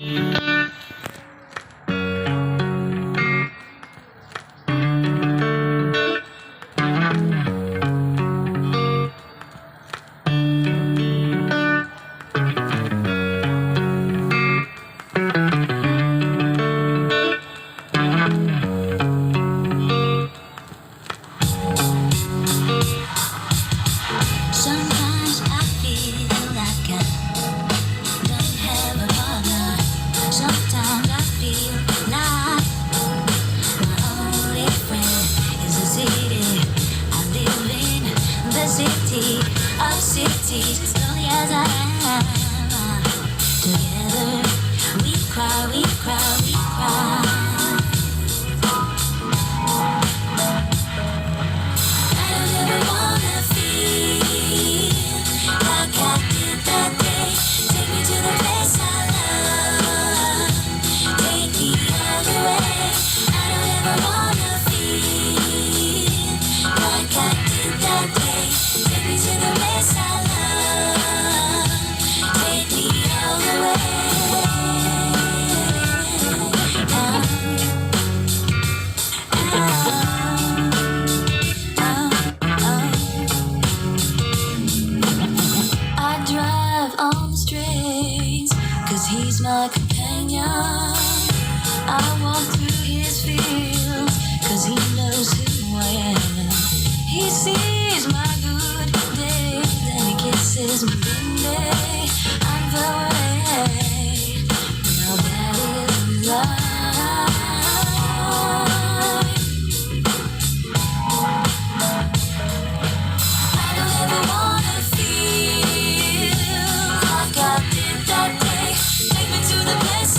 Sometimes I feel like I don't have a partner. Sometimes I feel like my only friend is the city I live in, the city of cities. As lonely as I am, together we cry, we cry, we cry. I don't ever wanna feel like I did that day. Take me to the place I love. Take me all the way. I don't ever wanna feel like I did that day. Take me to the place I love. Take me all the way. I drive on the streets, 'cause he's my companion. I walk through his fields, 'cause he knows who I am. He sees my good day, then he kisses me midday. I'm the way, now that is right. I don't ever wanna feel like I did that day. Take me to the place